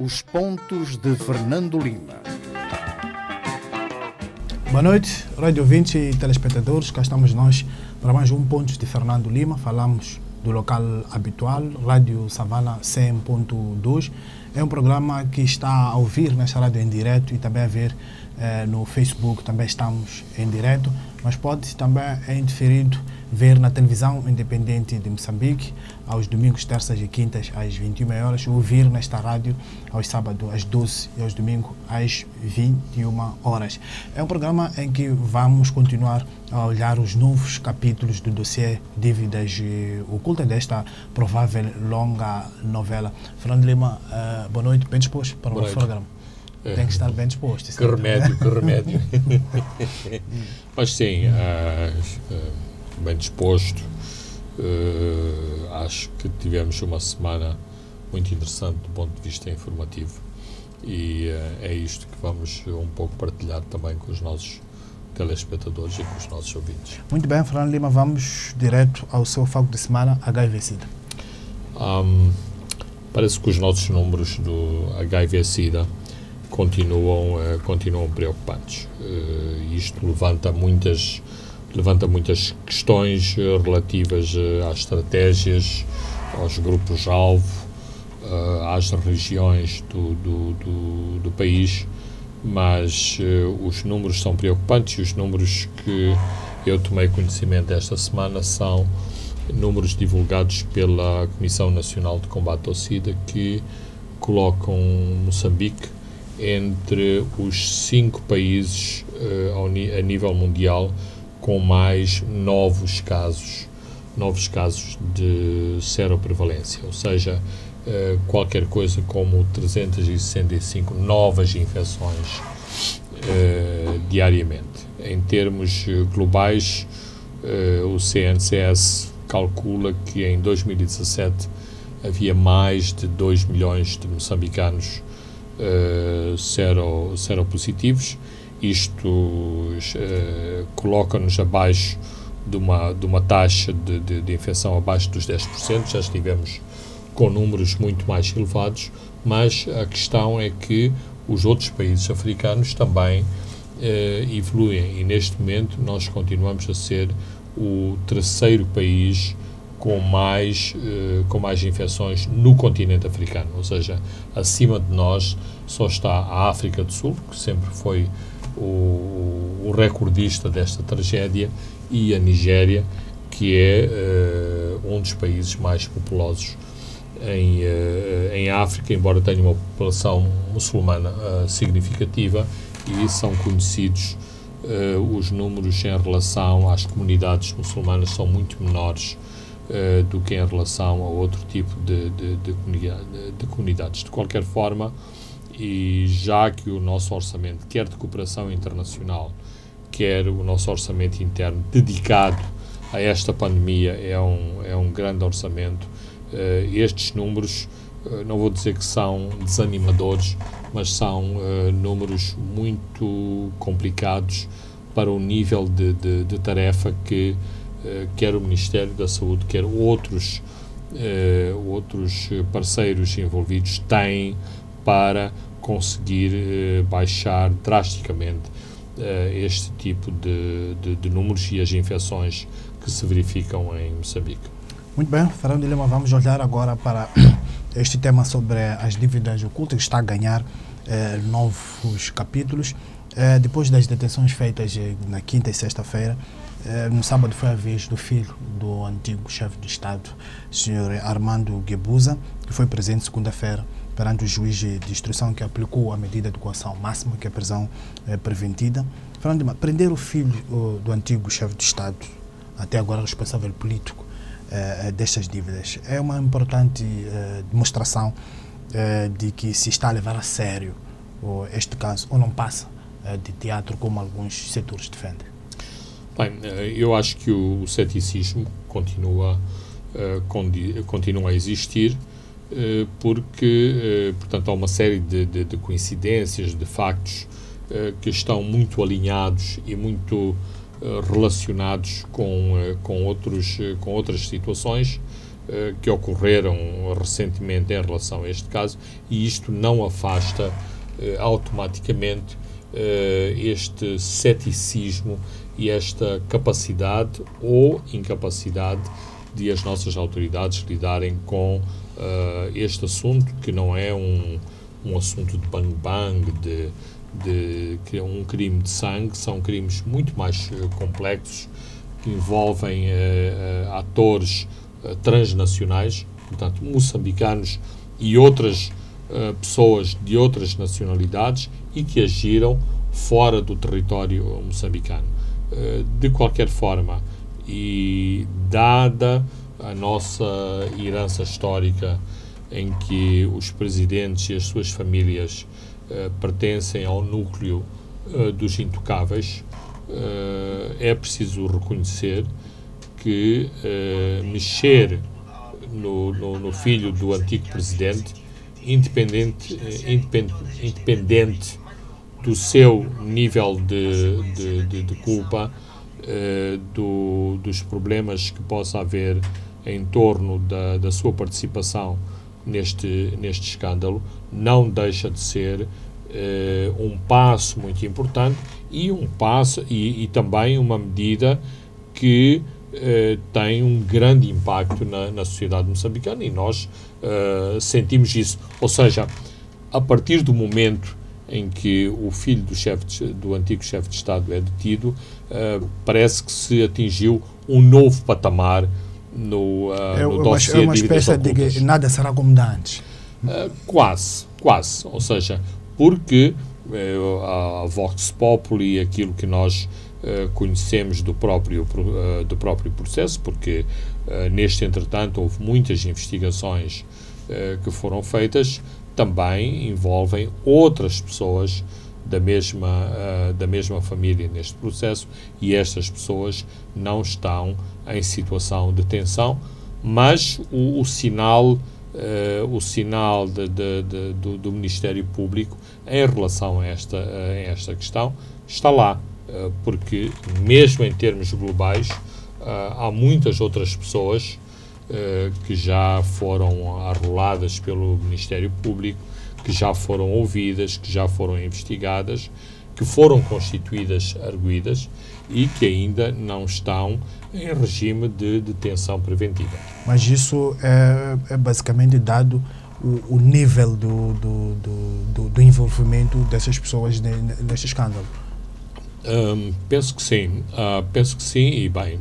Os pontos de Fernando Lima. Boa noite, rádio ouvintes e telespectadores. Cá estamos nós para mais um Pontos de Fernando Lima. Falamos do local habitual, Rádio Savana 100.2. É um programa que está a ouvir nesta rádio em direto e também a ver no Facebook. Também estamos em direto, mas pode também, em diferido, ver na televisão independente de Moçambique, aos domingos, terças e quintas, às 21 horas, ouvir nesta rádio aos sábados, às 12 e aos domingos, às 21 horas. É um programa em que vamos continuar a olhar os novos capítulos do dossiê Dívidas Ocultas desta provável longa novela. Fernando Lima, boa noite, bem disposto para o nosso programa. Tem que estar bem disposto. Que remédio, que remédio. Mas sim, bem disposto. Acho que tivemos uma semana muito interessante do ponto de vista informativo e é isto que vamos um pouco partilhar também com os nossos telespectadores e com os nossos ouvintes. Muito bem, Fernando Lima, vamos direto ao seu foco de semana, HIV-Sida. Parece que os nossos números do HIV-Sida continuam preocupantes. Isto levanta muitas questões relativas às estratégias, aos grupos-alvo, às regiões do país, mas os números são preocupantes e os números que eu tomei conhecimento esta semana são números divulgados pela Comissão Nacional de Combate ao SIDA, que colocam Moçambique entre os 5 países a nível mundial com mais novos casos de seroprevalência, ou seja, qualquer coisa como 365 novas infecções diariamente. Em termos globais, o CNCS calcula que em 2017 havia mais de 2 milhões de moçambicanos seropositivos. Isto coloca-nos abaixo de uma taxa de infecção abaixo dos 10%, já estivemos com números muito mais elevados, mas a questão é que os outros países africanos também evoluem e neste momento nós continuamos a ser o terceiro país com mais infecções no continente africano, ou seja, acima de nós só está a África do Sul, que sempre foi o recordista desta tragédia, e a Nigéria, que é um dos países mais populosos em África, embora tenha uma população muçulmana significativa, e são conhecidos os números em relação às comunidades muçulmanas são muito menores do que em relação a outro tipo de comunidades. De qualquer forma, e já que o nosso orçamento, quer de cooperação internacional, quer o nosso orçamento interno dedicado a esta pandemia é um grande orçamento, estes números, não vou dizer que são desanimadores, mas são números muito complicados para o nível de tarefa que quer o Ministério da Saúde, quer outros parceiros envolvidos têm para conseguir baixar drasticamente este tipo de números e as infecções que se verificam em Moçambique. Muito bem, Fernando Lima, vamos olhar agora para este tema sobre as dívidas ocultas, que está a ganhar novos capítulos. Depois das detenções feitas na quinta e sexta-feira, no sábado foi a vez do filho do antigo chefe de Estado, Sr. Armando Guebuza, que foi presente segunda-feira perante o juiz de instrução que aplicou a medida de coação máxima, que é a prisão preventiva. Fernando Lima, prender o filho do antigo chefe de Estado, até agora responsável político destas dívidas, é uma importante demonstração de que se está a levar a sério este caso, ou não passa de teatro como alguns setores defendem? Bem, eu acho que o ceticismo continua a existir, porque, portanto, há uma série de coincidências, de factos que estão muito alinhados e muito relacionados com outras situações que ocorreram recentemente em relação a este caso, e isto não afasta automaticamente este ceticismo e esta capacidade ou incapacidade de as nossas autoridades lidarem com este assunto, que não é um assunto de bang-bang, que é um crime de sangue. São crimes muito mais complexos, que envolvem atores transnacionais, portanto, moçambicanos e outras pessoas de outras nacionalidades e que agiram fora do território moçambicano. De qualquer forma, e dada a nossa herança histórica, em que os presidentes e as suas famílias pertencem ao núcleo dos intocáveis, é preciso reconhecer que mexer no filho do antigo presidente, independente do seu nível de culpa, dos problemas que possa haver em torno da sua participação neste escândalo, não deixa de ser um passo muito importante e também uma medida que tem um grande impacto na sociedade moçambicana, e nós sentimos isso. Ou seja, a partir do momento em que o filho do antigo chefe de Estado é detido, parece que se atingiu um novo patamar no dossiê de dívidas ocultas. É uma espécie de que nada será como antes. Quase. Ou seja, porque a Vox Populi, aquilo que nós conhecemos do próprio processo, porque neste entretanto houve muitas investigações que foram feitas, também envolvem outras pessoas da mesma família neste processo, e estas pessoas não estão em situação de tensão, mas o sinal do Ministério Público em relação a esta questão está lá, porque mesmo em termos globais há muitas outras pessoas que já foram arroladas pelo Ministério Público, que já foram ouvidas, que já foram investigadas, que foram constituídas arguidas e que ainda não estão em regime de detenção preventiva. Mas isso é basicamente dado o nível do envolvimento dessas pessoas neste escândalo. Penso que sim, e bem,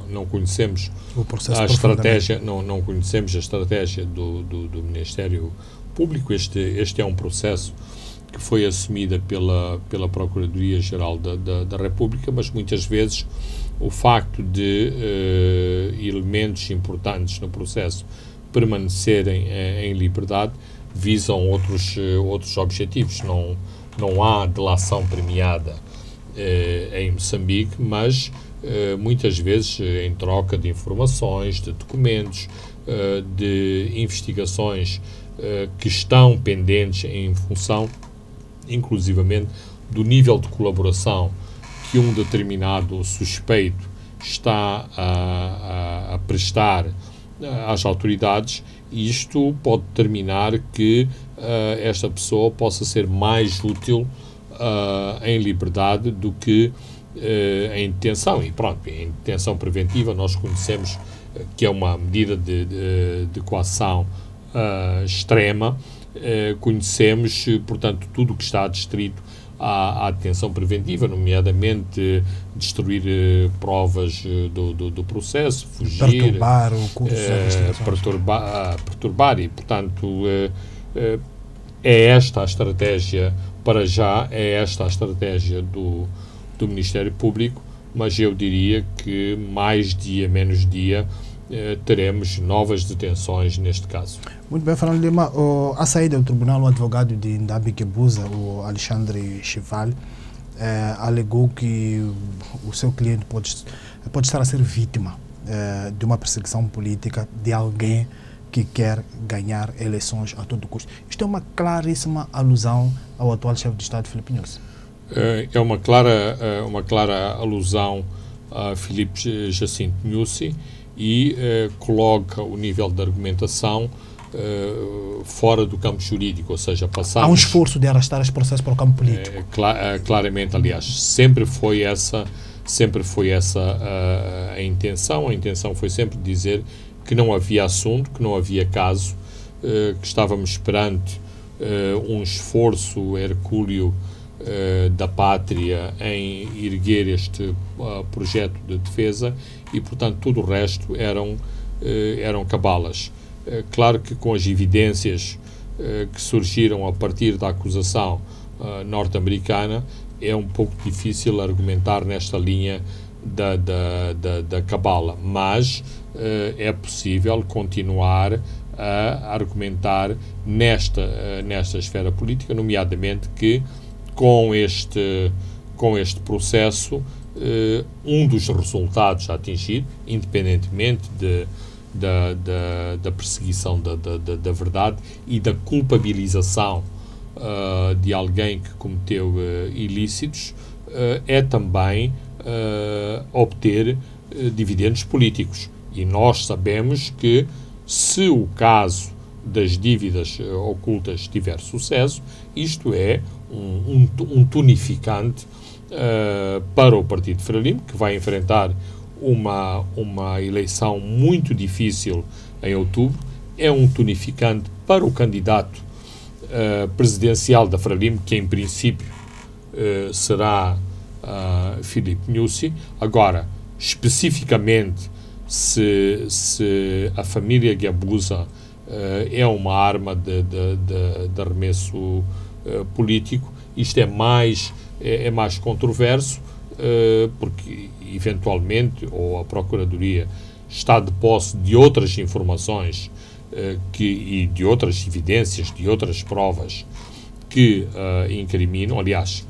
não conhecemos o processo a estratégia, não conhecemos a estratégia do Ministério Público. Este é um processo que foi assumida pela Procuradoria-Geral da República, mas muitas vezes o facto de elementos importantes no processo permanecerem em liberdade visam outros objetivos. Não há delação premiada em Moçambique, mas muitas vezes em troca de informações, de documentos, de investigações que estão pendentes em função, inclusivamente, do nível de colaboração que um determinado suspeito está a prestar às autoridades. Isto pode determinar que esta pessoa possa ser mais útil em liberdade do que em detenção. E pronto, em detenção preventiva nós conhecemos que é uma medida de coação extrema. Conhecemos, portanto, tudo o que está adstrito à detenção preventiva, nomeadamente destruir provas do processo, fugir, perturbar o curso perturbar, e, portanto, é esta a estratégia, para já, é esta a estratégia do Ministério Público, mas eu diria que mais dia, menos dia, teremos novas detenções neste caso. Muito bem, Fernando Lima. À saída do tribunal, o advogado de Ndabi-Kebuza, o Alexandre Chival, alegou que o seu cliente pode estar a ser vítima de uma perseguição política de alguém que quer ganhar eleições a todo custo. Isto é uma claríssima alusão ao atual chefe de Estado, Filipe Nyusi. É uma clara alusão a Filipe Jacinto Nyusi, e coloca o nível de argumentação fora do campo jurídico, ou seja, passamos... Há um esforço de arrastar esse processo para o campo político. Claramente, aliás, sempre foi essa a intenção. A intenção foi sempre dizer que não havia assunto, que não havia caso, que estávamos perante um esforço hercúleo da pátria em erguer este projeto de defesa e, portanto, tudo o resto eram cabalas. Claro que com as evidências que surgiram a partir da acusação norte-americana, é um pouco difícil argumentar nesta linha da cabala, mas é possível continuar a argumentar nesta esfera política, nomeadamente que com este processo, um dos resultados atingido, independentemente da perseguição da verdade e da culpabilização de alguém que cometeu ilícitos, é também obter dividendos políticos. E nós sabemos que, se o caso das dívidas ocultas tiver sucesso, isto é um tonificante para o Partido Frelimo, que vai enfrentar uma eleição muito difícil em outubro. É um tonificante para o candidato presidencial da Frelimo, que em princípio será Filipe Nyusi. Agora, especificamente, se a família Guebuza é uma arma de arremesso político, isto é mais controverso, porque eventualmente, ou a Procuradoria está de posse de outras informações e de outras evidências, de outras provas que incriminam. Aliás,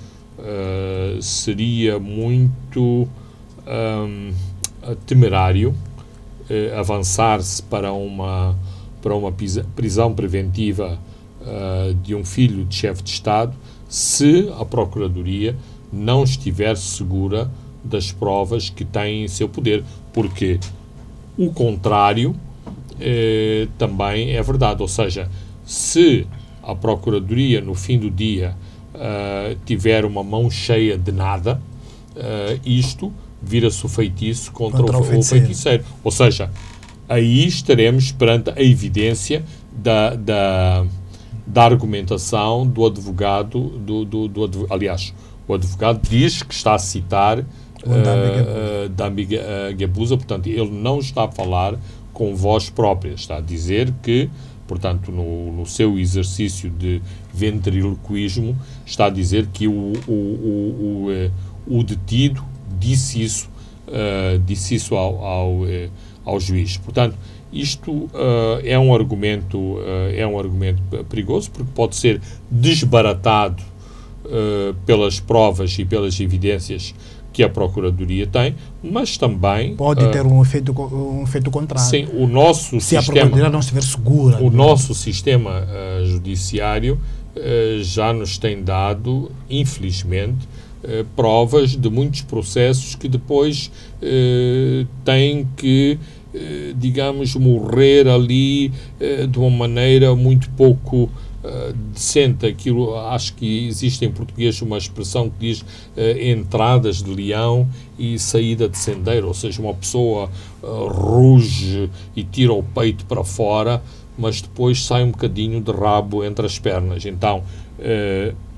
seria muito temerário avançar-se para uma prisão preventiva de um filho de chefe de Estado se a Procuradoria não estiver segura das provas que tem em seu poder, porque o contrário também é verdade. Ou seja, se a Procuradoria, no fim do dia, tiver uma mão cheia de nada, isto vira-se o feitiço contra o feiticeiro. Ou seja, aí estaremos perante a evidência da argumentação do advogado, aliás, o advogado diz que está a citar Ndambi Guebuza, portanto, ele não está a falar com voz própria, está a dizer que, portanto, no seu exercício de ventriloquismo, está a dizer que o detido disse isso ao juiz. Portanto, isto é um argumento perigoso, porque pode ser desbaratado pelas provas e pelas evidências que a Procuradoria tem, mas também pode ter um efeito contrário. Sim, o nosso se a Procuradoria não estiver segura. O nosso sistema judiciário já nos tem dado, infelizmente, provas de muitos processos que depois têm que, digamos, morrer ali de uma maneira muito pouco decente. Aquilo, acho que existe em português uma expressão que diz entradas de leão e saída de sendeiro, ou seja, uma pessoa ruge e tira o peito para fora, mas depois sai um bocadinho de rabo entre as pernas. Então,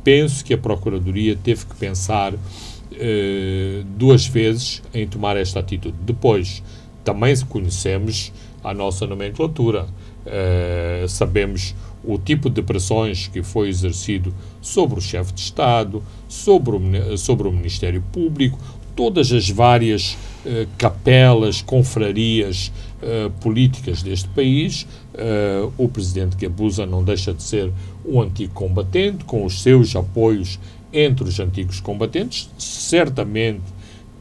penso que a Procuradoria teve que pensar duas vezes em tomar esta atitude. Depois, também conhecemos a nossa nomenclatura. Sabemos o tipo de pressões que foi exercido sobre o chefe de Estado, sobre o Ministério Público, todas as várias capelas, confrarias políticas deste país. O presidente Guebuza não deixa de ser um antigo combatente, com os seus apoios entre os antigos combatentes. Certamente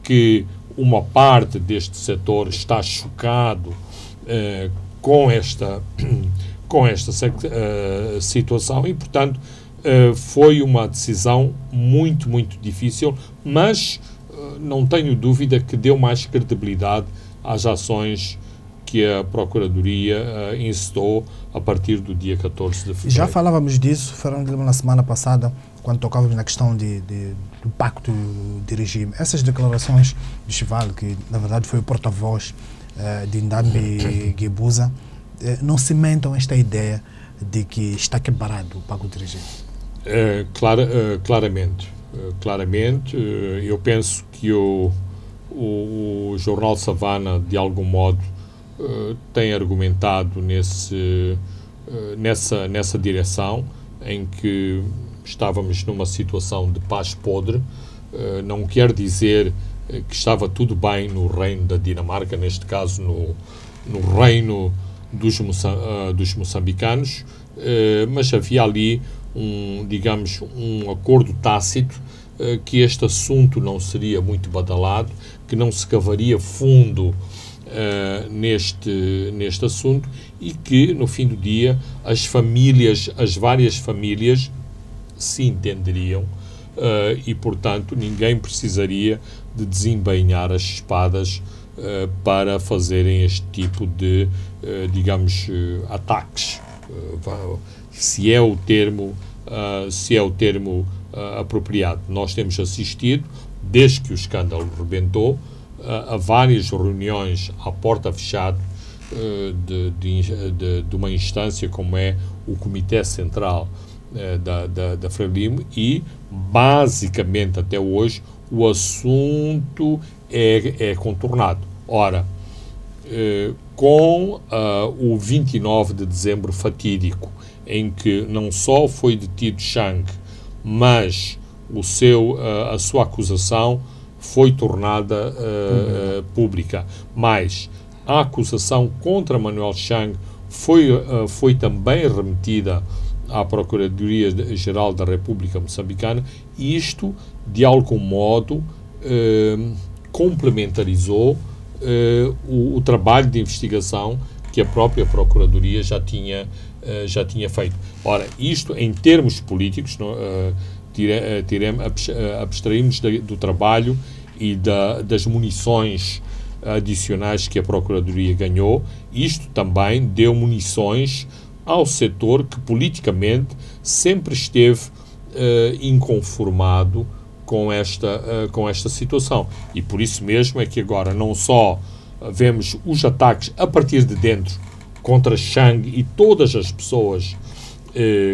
que uma parte deste setor está chocado com esta situação e, portanto, foi uma decisão muito, muito difícil, mas não tenho dúvida que deu mais credibilidade às ações que a Procuradoria incitou a partir do dia 14 de fevereiro. Já falávamos disso, Fernando Lima, na semana passada, quando tocávamos na questão do pacto de regime. Essas declarações de Chival, que na verdade foi o porta-voz de Ndambi Guebuza, não cimentam esta ideia de que está quebrado o pacto de regime? Claramente, eu penso que o Jornal Savana, de algum modo, tem argumentado nessa direção, em que estávamos numa situação de paz podre. Não quer dizer que estava tudo bem no reino da Dinamarca, neste caso no reino dos moçambicanos, mas havia ali um acordo tácito que este assunto não seria muito badalado, que não se cavaria fundo neste assunto, e que, no fim do dia, as várias famílias se entenderiam e, portanto, ninguém precisaria de desembainhar as espadas para fazerem este tipo de, ataques, se é o termo apropriado. Nós temos assistido, desde que o escândalo rebentou, a várias reuniões à porta fechada de uma instância como é o Comitê Central da Frelimo, e basicamente até hoje o assunto é contornado. Ora, com o 29 de dezembro fatídico, em que não só foi detido Chang, mas a sua acusação foi tornada pública, mas a acusação contra Manuel Chang foi também remetida à Procuradoria-Geral da República Moçambicana, e isto, de algum modo, complementarizou o trabalho de investigação que a própria Procuradoria já tinha feito. Ora, isto, em termos políticos, abstraímos do trabalho e das munições adicionais que a Procuradoria ganhou. Isto também deu munições ao setor que politicamente sempre esteve inconformado com esta situação. E por isso mesmo é que agora não só vemos os ataques a partir de dentro contra Chang e todas as pessoas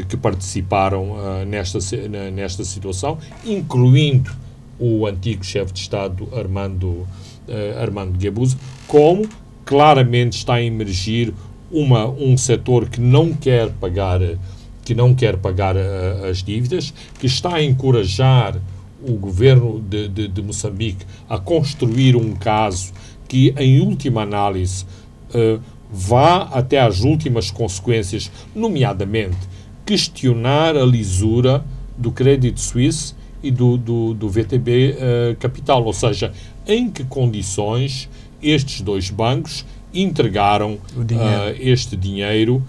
que participaram nesta situação, incluindo o antigo chefe de Estado Armando Guebuza, como claramente está a emergir um setor que não quer pagar as dívidas, que está a encorajar o governo de Moçambique a construir um caso que, em última análise, vá até às últimas consequências, nomeadamente questionar a lisura do Credit Suisse e do VTB Capital, ou seja, em que condições estes dois bancos entregaram este dinheiro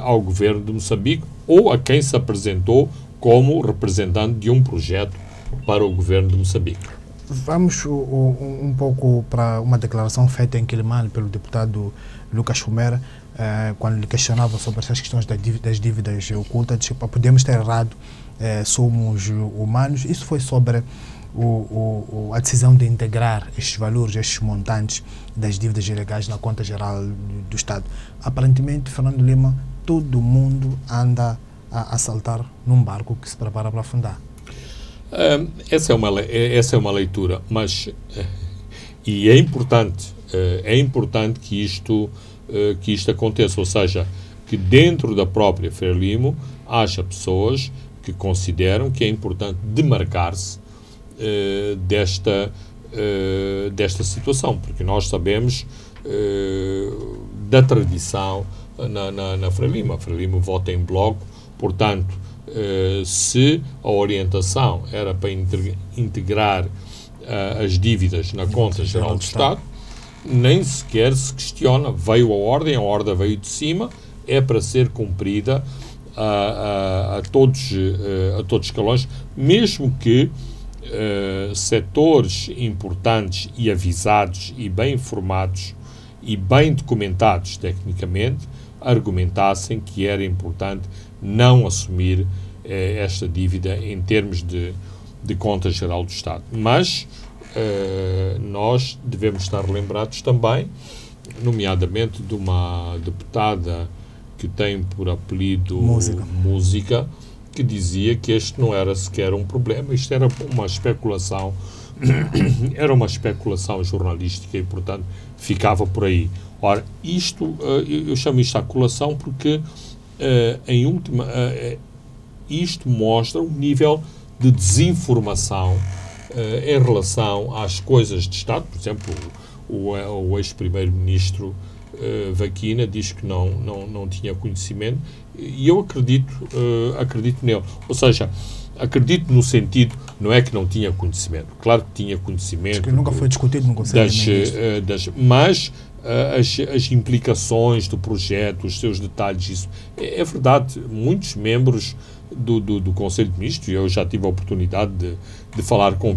ao governo de Moçambique, ou a quem se apresentou como representante de um projeto para o governo de Moçambique. Vamos um pouco para uma declaração feita em Quilimane pelo deputado Lucas Fumera, quando lhe questionava sobre essas questões das dívidas ocultas. Tipo, podemos ter errado, somos humanos. Isso foi sobre a decisão de integrar estes valores, estes montantes das dívidas ilegais na conta geral do Estado. Aparentemente, Fernando Lima, todo mundo anda a saltar num barco que se prepara para afundar. Essa é uma leitura, mas e é importante que isto aconteça, ou seja, que dentro da própria Frelimo haja pessoas que consideram que é importante demarcar-se desta situação, porque nós sabemos da tradição na Frelimo. A Frelimo vota em bloco, portanto, se a orientação era para integrar as dívidas na conta geral do Estado, nem sequer se questiona. Veio a ordem veio de cima, é para ser cumprida a todos os escalões, mesmo que setores importantes e avisados e bem informados e bem documentados tecnicamente, argumentassem que era importante não assumir esta dívida em termos de conta geral do Estado. Mas nós devemos estar lembrados também, nomeadamente de uma deputada que tem por apelido Música, que dizia que este não era sequer um problema, isto era uma especulação, era uma especulação jornalística e, portanto, ficava por aí. Ora, isto, eu chamo isto de aculação porque, em última, isto mostra um nível de desinformação em relação às coisas de Estado. Por exemplo, o ex-primeiro-ministro Vaquina diz que não tinha conhecimento, e eu acredito nele. Ou seja, acredito no sentido, não é que não tinha conhecimento, claro que tinha conhecimento. Que nunca foi discutido no Conselho de Ministros. Mas as implicações do projeto, os seus detalhes, isso é verdade. Muitos membros do Conselho de Ministros, eu já tive a oportunidade de falar com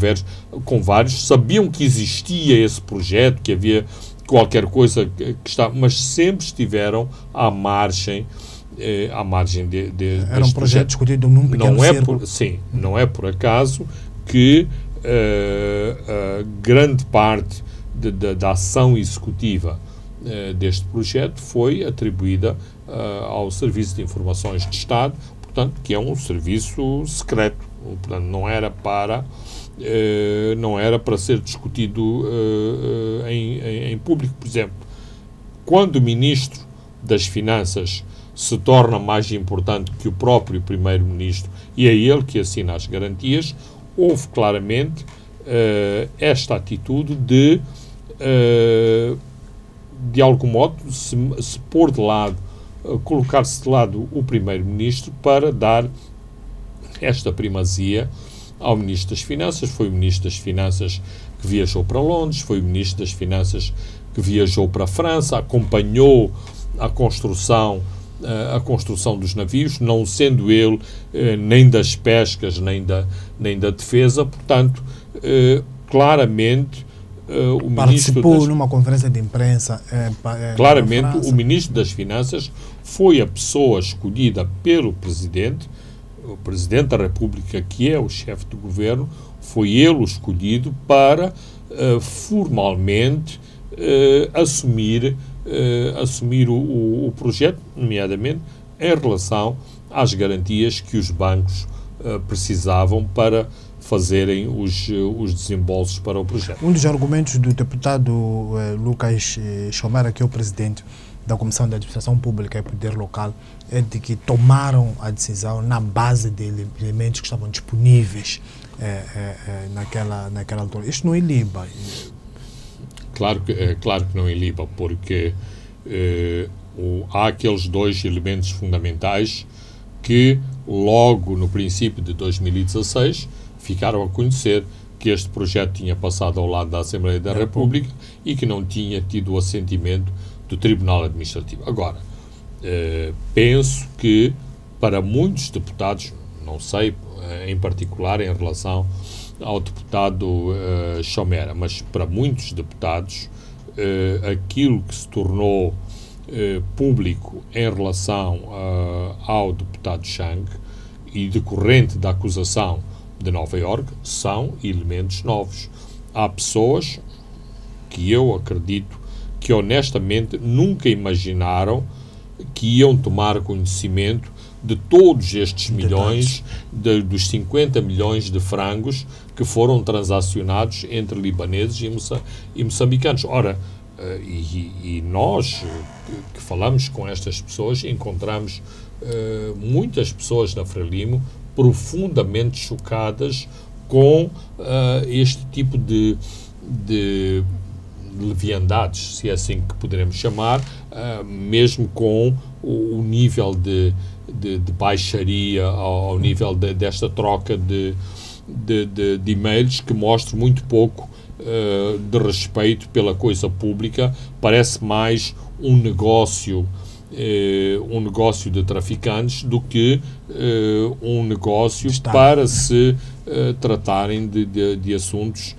vários, sabiam que existia esse projeto, que havia qualquer coisa que está, mas sempre estiveram à margem era um projeto discutido num pequeno círculo. Não é por acaso que grande parte da ação executiva deste projeto foi atribuída ao Serviço de Informações de Estado, portanto, que é um serviço secreto. Portanto, não era para ser discutido em público. Por exemplo, quando o Ministro das Finanças se torna mais importante que o próprio Primeiro-Ministro e é ele que assina as garantias, houve claramente esta atitude de algum modo, se pôr de lado, colocar-se de lado o Primeiro-Ministro para dar esta primazia ao Ministro das Finanças. Foi o Ministro das Finanças que viajou para Londres, foi o Ministro das Finanças que viajou para a França, acompanhou a construção dos navios, não sendo ele nem das pescas, nem da defesa. Portanto, claramente, o participou numa conferência de imprensa. Claramente, o Ministro das Finanças foi a pessoa escolhida pelo Presidente, o Presidente da República, que é o chefe do Governo, foi ele o escolhido para formalmente assumir o projeto, nomeadamente em relação às garantias que os bancos precisavam para fazerem os desembolsos para o projeto. Um dos argumentos do deputado Lucas Chomera, que é o presidente da Comissão de Administração Pública e Poder Local, é de que tomaram a decisão na base de elementos que estavam disponíveis naquela altura. Isto não iliba? Claro que não iliba, porque há aqueles dois elementos fundamentais que logo no princípio de 2016 ficaram a conhecer que este projeto tinha passado ao lado da Assembleia da República e que não tinha tido o assentimento do Tribunal Administrativo. Agora, penso que para muitos deputados, não sei em particular em relação ao deputado Chomera, mas para muitos deputados aquilo que se tornou público em relação ao deputado Chang e decorrente da acusação de Nova Iorque são elementos novos. Há pessoas que eu acredito que honestamente nunca imaginaram que iam tomar conhecimento de todos estes milhões, dos 50 milhões de frangos que foram transacionados entre libaneses e moçambicanos. Ora, e nós que falamos com estas pessoas, encontramos muitas pessoas na Frelimo profundamente chocadas com este tipo de leviandades, se é assim que poderemos chamar, mesmo com o nível de baixaria, ao nível desta troca de e-mails que mostra muito pouco de respeito pela coisa pública. Parece mais um negócio de traficantes do que um negócio para se tratarem de assuntos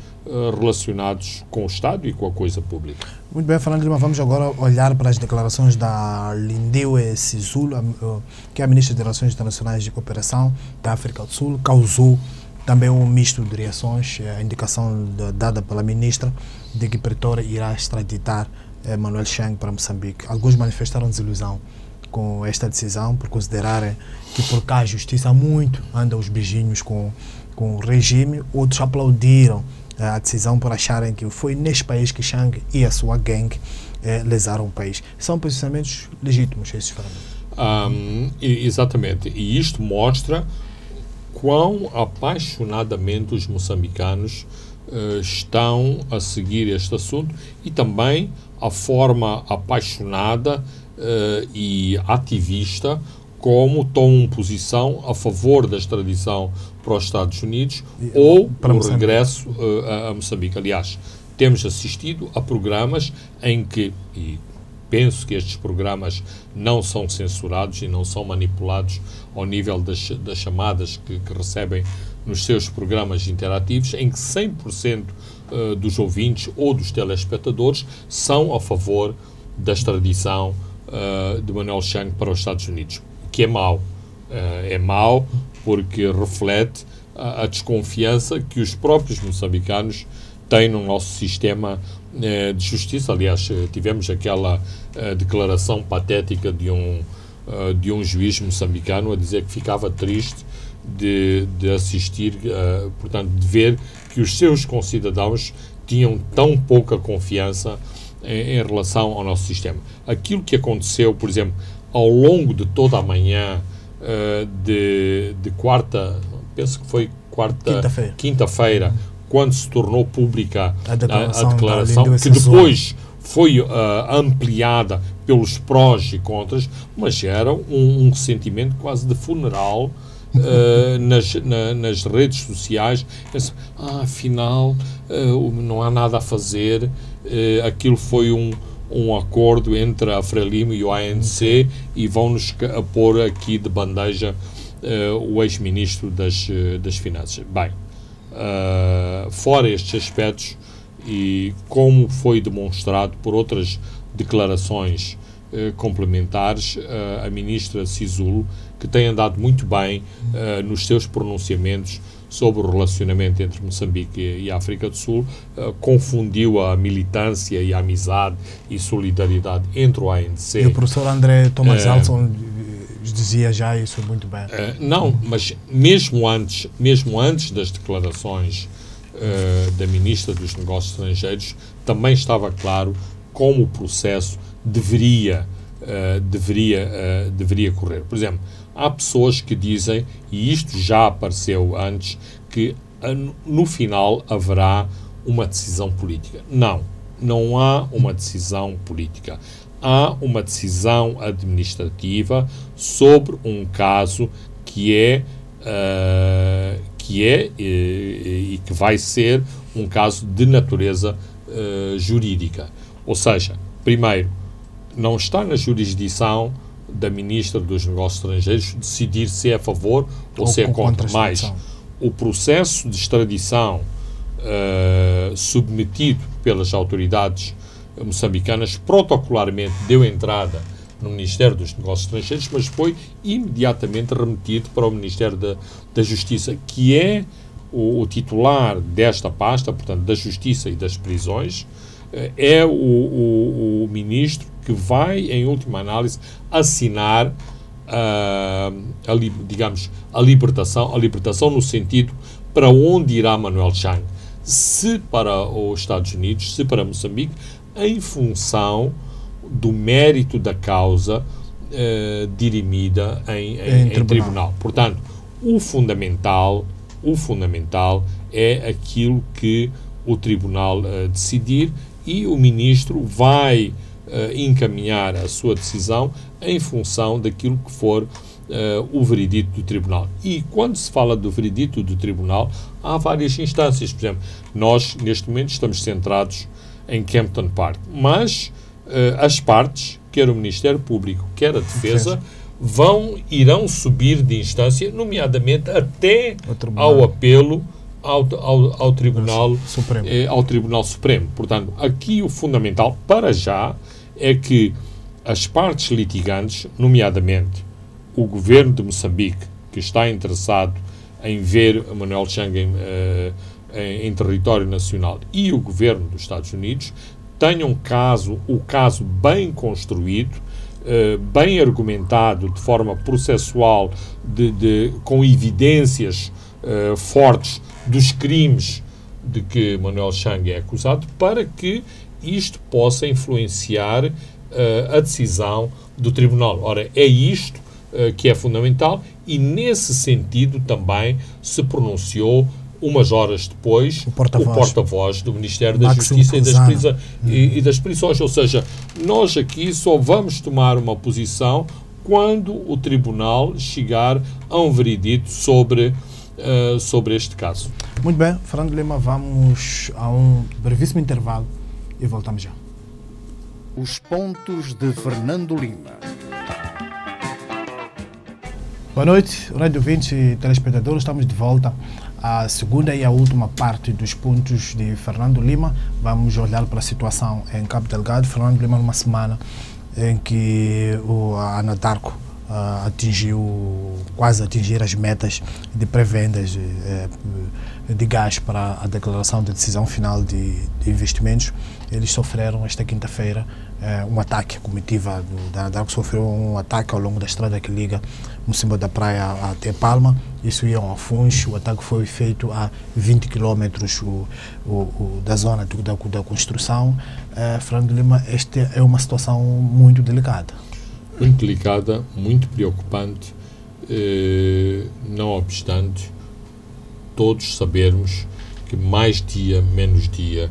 relacionados com o Estado e com a coisa pública. Muito bem, Fernando Lima, vamos agora olhar para as declarações da Lindiwe Sisulu, que é a Ministra de Relações Internacionais e Cooperação da África do Sul. Causou também um misto de reações, a indicação dada pela Ministra de que Pretória irá extraditar Manuel Chang para Moçambique. Alguns manifestaram desilusão com esta decisão, por considerarem que por cá a justiça muito anda os beijinhos com o regime. Outros aplaudiram a decisão por acharem que foi neste país que Chang e a sua gangue lesaram o país. São posicionamentos legítimos esses, Fernando? Exatamente. E isto mostra quão apaixonadamente os moçambicanos estão a seguir este assunto e também a forma apaixonada e ativista como tomam posição a favor da extradição para os Estados Unidos ou o regresso a Moçambique. Aliás, temos assistido a programas em que, e penso que estes programas não são censurados e não são manipulados ao nível das chamadas que recebem nos seus programas interativos, em que 100% dos ouvintes ou dos telespectadores são a favor da extradição de Manuel Chang para os Estados Unidos. Que é mau. É mau porque reflete a desconfiança que os próprios moçambicanos têm no nosso sistema de justiça. Aliás, tivemos aquela declaração patética de um juiz moçambicano a dizer que ficava triste de assistir, portanto, de ver que os seus concidadãos tinham tão pouca confiança em relação ao nosso sistema. Aquilo que aconteceu, por exemplo, ao longo de toda a manhã de quarta, penso que foi quinta-feira, quando se tornou pública a declaração que depois foi ampliada pelos prós e contras, mas era um sentimento quase de funeral nas redes sociais. Afinal, não há nada a fazer, aquilo foi um acordo entre a Frelimo e o ANC e vão-nos pôr aqui de bandeja o ex-ministro das Finanças. Bem, fora estes aspectos e como foi demonstrado por outras declarações complementares, a ministra Sisulu, que tem andado muito bem nos seus pronunciamentos sobre o relacionamento entre Moçambique e a África do Sul, confundiu a militância e a amizade e solidariedade entre o ANC. E o professor André Thomas Alson dizia já isso muito bem. Não, mas mesmo antes das declarações da Ministra dos Negócios Estrangeiros, também estava claro como o processo deveria correr. Por exemplo, há pessoas que dizem, e isto já apareceu antes, que no final haverá uma decisão política. Não há uma decisão política. Há uma decisão administrativa sobre um caso que vai ser um caso de natureza jurídica. Ou seja, primeiro, não está na jurisdição da Ministra dos Negócios Estrangeiros decidir se é a favor ou se é contra. Mas o processo de extradição submetido pelas autoridades moçambicanas protocolarmente deu entrada no Ministério dos Negócios Estrangeiros, mas foi imediatamente remetido para o Ministério da Justiça, que é o titular desta pasta, portanto, da Justiça e das Prisões, é o ministro que vai, em última análise, assinar a libertação no sentido para onde irá Manuel Chang, se para os Estados Unidos, se para Moçambique, em função do mérito da causa dirimida em tribunal. Portanto, o fundamental é aquilo que o tribunal decidir, e o ministro vai encaminhar a sua decisão em função daquilo que for o veredito do tribunal. E quando se fala do veredito do tribunal, há várias instâncias. Por exemplo, nós neste momento estamos centrados em Kempton Park, mas as partes, quer o Ministério Público, quer a Defesa, irão subir de instância, nomeadamente até ao apelo ao Tribunal Supremo. Ao Tribunal Supremo. Portanto, aqui o fundamental, para já, é que as partes litigantes, nomeadamente o governo de Moçambique, que está interessado em ver Manuel Chang em território nacional, e o governo dos Estados Unidos, tenham o caso bem construído, bem argumentado, de forma processual, com evidências fortes dos crimes de que Manuel Chang é acusado, para que isto possa influenciar a decisão do Tribunal. Ora, é isto que é fundamental, e nesse sentido também se pronunciou umas horas depois o porta-voz do Ministério da Justiça e das prisões. Ou seja, nós aqui só vamos tomar uma posição quando o Tribunal chegar a um veredito sobre este caso. Muito bem, Fernando Lima, vamos a um brevíssimo intervalo e voltamos já. Os pontos de Fernando Lima. Boa noite, Rádio 20 e telespectadores. Estamos de volta à segunda e à última parte dos pontos de Fernando Lima. Vamos olhar para a situação em Cabo Delgado. Fernando Lima, numa semana em que a Anadarko quase atingir as metas de pré-vendas de gás para a declaração de decisão final de investimentos. Eles sofreram esta quinta-feira um ataque. A comitiva da Anadarko sofreu um ataque ao longo da estrada que liga Mocimboa da Praia até Palma. Isso ia a Afuns. O ataque foi feito a 20 km da zona da construção. Fernando Lima, esta é uma situação muito delicada. Muito delicada, muito preocupante, não obstante todos sabermos que mais dia, menos dia,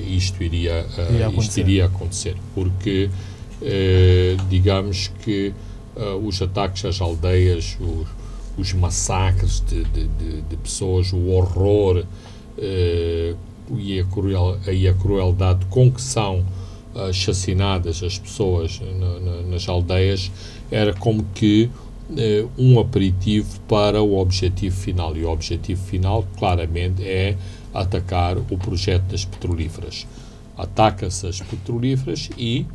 isto iria acontecer. Porque, digamos que os ataques às aldeias, os massacres de pessoas, o horror e a crueldade com que são chacinadas as pessoas nas aldeias, era como que um aperitivo para o objetivo final. E o objetivo final, claramente, é atacar o projeto das petrolíferas. Ataca-se as petrolíferas e,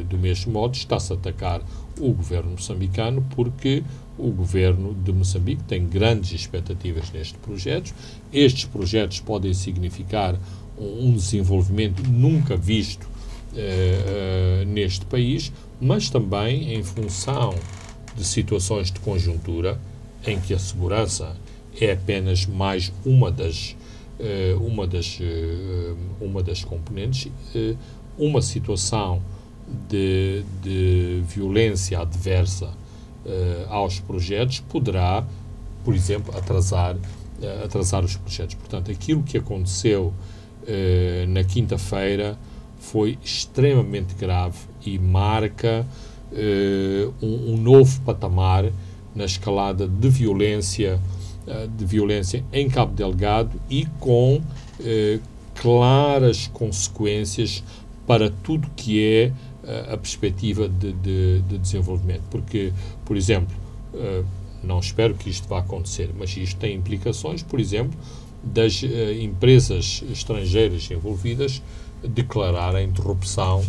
do mesmo modo, está-se a atacar o governo moçambicano, porque o governo de Moçambique tem grandes expectativas nestes projetos. Estes projetos podem significar um desenvolvimento nunca visto neste país, mas também em função de situações de conjuntura em que a segurança é apenas mais uma das componentes. Uma situação de violência adversa aos projetos poderá, por exemplo, atrasar os projetos. Portanto, aquilo que aconteceu na quinta-feira foi extremamente grave e marca um novo patamar na escalada de violência em Cabo Delgado, e com claras consequências para tudo que é a perspectiva de desenvolvimento. Porque, por exemplo, não espero que isto vá acontecer, mas isto tem implicações, por exemplo, das empresas estrangeiras envolvidas declarar a interrupção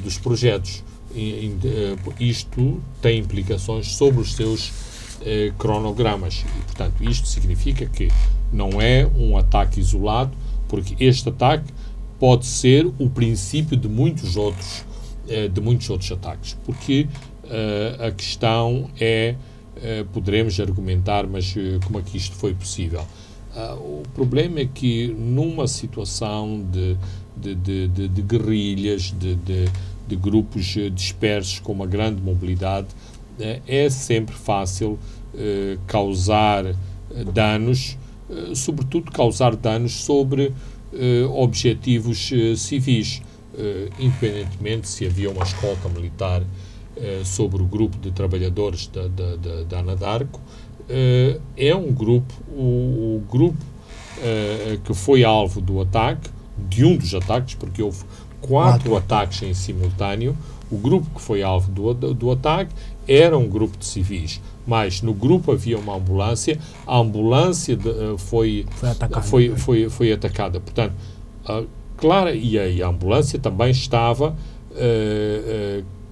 dos projetos. Isto tem implicações sobre os seus cronogramas. E, portanto, isto significa que não é um ataque isolado, porque este ataque pode ser o princípio de muitos outros ataques. Porque a questão é, poderemos argumentar, mas como é que isto foi possível? O problema é que numa situação de guerrilhas, de grupos dispersos com uma grande mobilidade, é sempre fácil causar danos, sobretudo causar danos sobre objetivos civis, independentemente se havia uma escolta militar sobre o grupo de trabalhadores da Anadarko. É um grupo, o grupo que foi alvo do ataque, de um dos ataques, porque houve quatro ataques em simultâneo. o grupo que foi alvo do ataque era um grupo de civis, mas no grupo havia uma ambulância, a ambulância foi atacada. Portanto, claro, e a ambulância também estava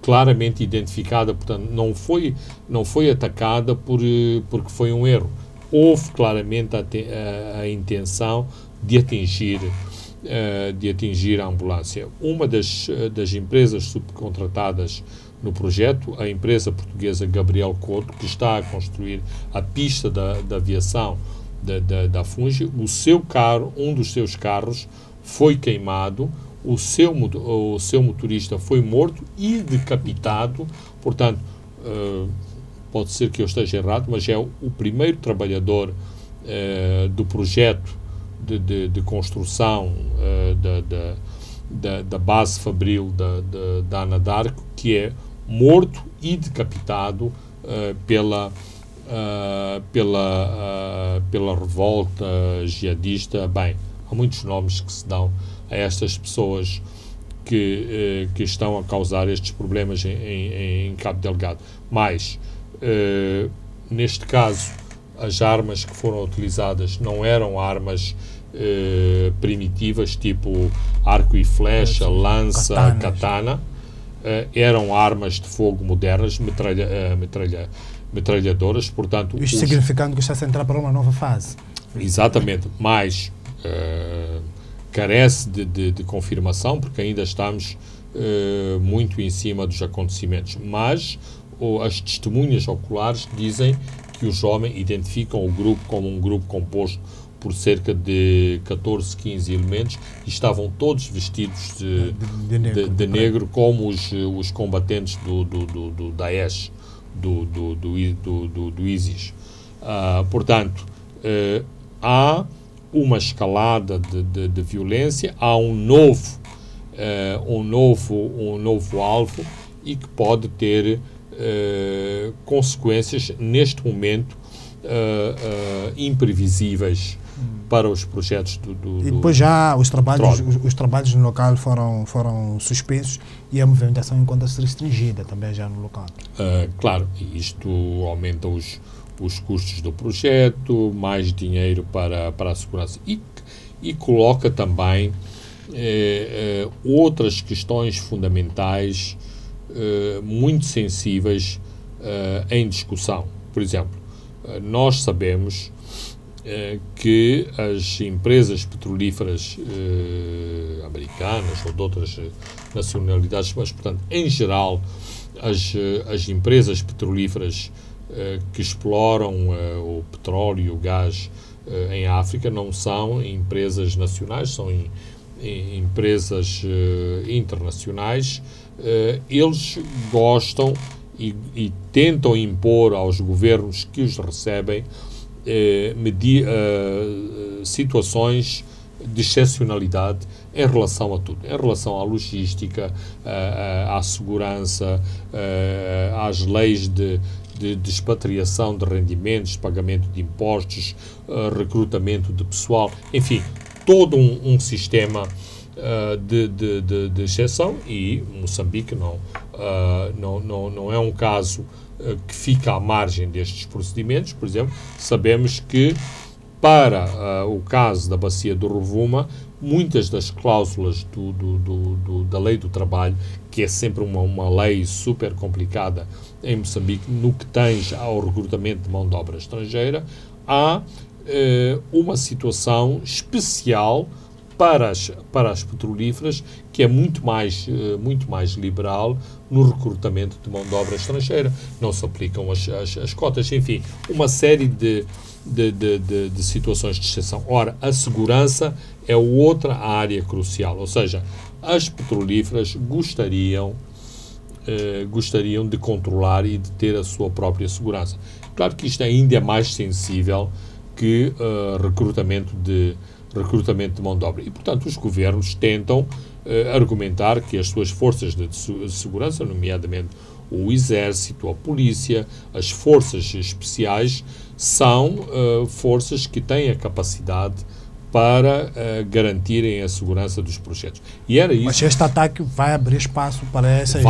claramente identificada, portanto, não foi atacada porque foi um erro. Houve claramente a intenção de atingir a ambulância. Uma das empresas subcontratadas no projeto, a empresa portuguesa Gabriel Couto, que está a construir a pista da aviação da FUNGI, um dos seus carros foi queimado, o seu motorista foi morto e decapitado. Portanto, pode ser que eu esteja errado, mas é o primeiro trabalhador do projeto de construção da base fabril da Anadarko que é morto e decapitado pela revolta jihadista. Bem, há muitos nomes que se dão a estas pessoas que estão a causar estes problemas em Cabo Delgado. Mas, neste caso, as armas que foram utilizadas não eram armas primitivas, tipo arco e flecha, lança, katana. Eram armas de fogo modernas, metralhadoras, portanto... Isto significando que está a entrar para uma nova fase. Exatamente, mas carece de confirmação, porque ainda estamos muito em cima dos acontecimentos. Mas as testemunhas oculares dizem que os homens identificam o grupo como um grupo composto por cerca de 14, 15 elementos e estavam todos vestidos de negro, como os combatentes do Daesh, do ISIS. Portanto, há uma escalada de violência, há um novo alvo e que pode ter consequências, neste momento, imprevisíveis para os projetos E depois já os trabalhos no local foram suspensos e a movimentação encontra-se restringida também já no local. Claro, isto aumenta os custos do projeto, mais dinheiro para a segurança e coloca também outras questões fundamentais muito sensíveis em discussão. Por exemplo, nós sabemos que as empresas petrolíferas americanas ou de outras nacionalidades, mas, portanto, em geral, as empresas petrolíferas que exploram o petróleo e o gás em África não são empresas nacionais, são empresas internacionais. Eles gostam e tentam impor aos governos que os recebem situações de excepcionalidade em relação a tudo, em relação à logística, à segurança, às leis de expatriação de rendimentos, pagamento de impostos, recrutamento de pessoal, enfim, todo um sistema de exceção, e Moçambique não é um caso que fica à margem destes procedimentos. Por exemplo, sabemos que para o caso da Bacia do Rovuma, muitas das cláusulas da lei do trabalho, que é sempre uma lei super complicada em Moçambique, no que tange ao recrutamento de mão de obra estrangeira, há uma situação especial para as petrolíferas, que é muito mais liberal no recrutamento de mão de obra estrangeira. Não se aplicam as cotas, enfim, uma série de situações de exceção. Ora, a segurança é outra área crucial, ou seja, as petrolíferas gostariam de controlar e de ter a sua própria segurança. Claro que isto ainda é mais sensível que recrutamento de mão de obra. E, portanto, os governos tentam argumentar que as suas forças de segurança, nomeadamente o Exército, a Polícia, as forças especiais, são forças que têm a capacidade para garantirem a segurança dos projetos. E era isso. Mas este ataque vai abrir espaço para essas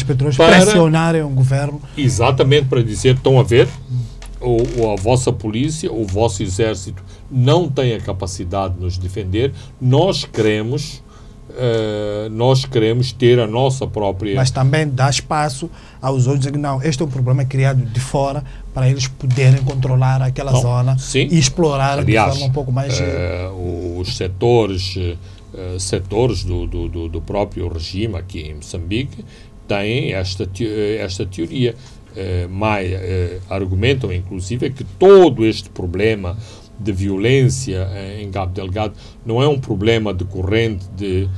petroleiras para pressionarem o governo. Exatamente, para dizer, estão a ver, a vossa polícia, o vosso exército não tem a capacidade de nos defender, nós queremos ter a nossa própria... Mas também dá espaço aos outros dizer que não, este é um problema criado de fora para eles poderem controlar aquela zona e explorar. Aliás, de forma um pouco mais... os setores do próprio regime aqui em Moçambique têm esta teoria. Argumentam, inclusive, que todo este problema de violência em Cabo Delgado não é um problema decorrente de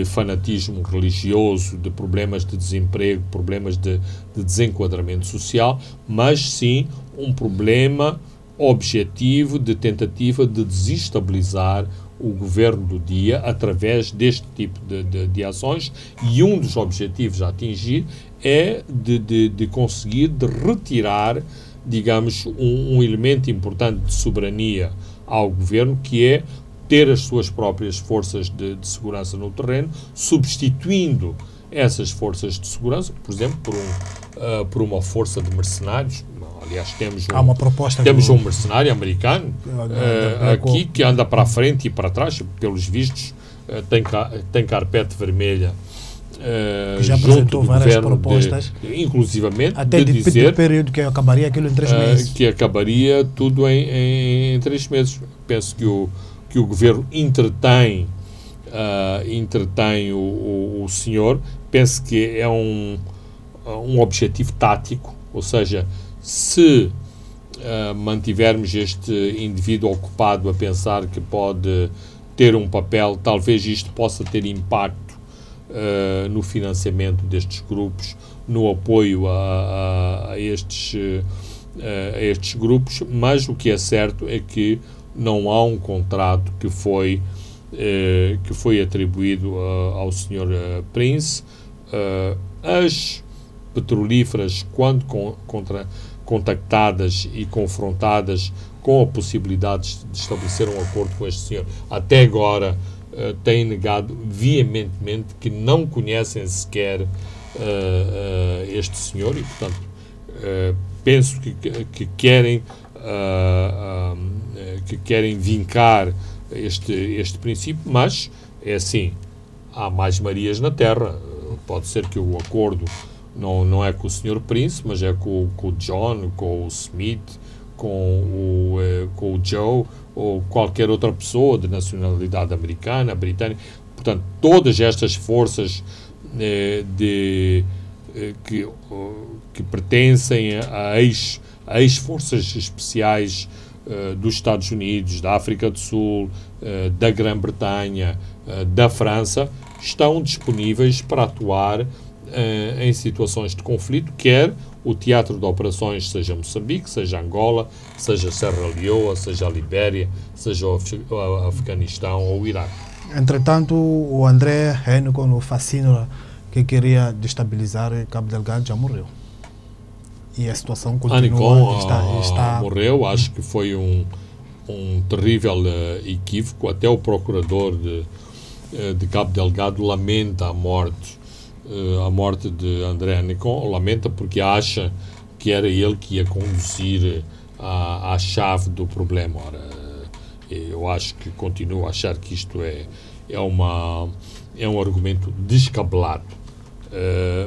fanatismo religioso, de problemas de desemprego, problemas de desenquadramento social, mas sim um problema objetivo de tentativa de desestabilizar o governo do dia através deste tipo de ações, e um dos objetivos a atingir é de conseguir retirar, digamos, um elemento importante de soberania ao governo, que é ter as suas próprias forças de segurança no terreno, substituindo essas forças de segurança, por exemplo, por uma força de mercenários. Aliás, temos um mercenário americano aqui que anda para a frente e para trás, pelos vistos, tem carpete vermelha. Que já apresentou várias propostas, inclusivamente até de dizer de período que acabaria aquilo em 3 meses. Que acabaria tudo em 3 meses. Penso que o governo entretém o senhor. Penso que é um objetivo tático, ou seja, se mantivermos este indivíduo ocupado a pensar que pode ter um papel, talvez isto possa ter impacto no financiamento destes grupos, no apoio a estes grupos, mas o que é certo é que não há um contrato que foi atribuído ao Sr. Prince. As petrolíferas, quando contactadas e confrontadas com a possibilidade de estabelecer um acordo com este senhor, até agora têm negado veementemente que não conhecem sequer este senhor e, portanto, penso que querem vincar este princípio, mas é assim, há mais Marias na Terra. Pode ser que o acordo não é com o Sr. Prince, mas é com o John, com o Smith, com o Joe ou qualquer outra pessoa de nacionalidade americana, britânica. Portanto, todas estas forças que pertencem a ex-forças especiais dos Estados Unidos, da África do Sul, da Grã-Bretanha, da França, estão disponíveis para atuar em situações de conflito, quer o teatro de operações seja Moçambique, seja Angola, seja Serra Leoa, seja a Libéria, seja o Afeganistão ou o Iraque. Entretanto, o André Henrique, o fascínio que queria destabilizar Cabo Delgado, já morreu. E a situação continua. Está morreu. Acho que foi um terrível equívoco. Até o procurador de Cabo Delgado lamenta a morte de André Nicon, lamenta porque acha que era ele que ia conduzir à chave do problema. Ora, eu acho que continuo a achar que isto é um argumento descabelado.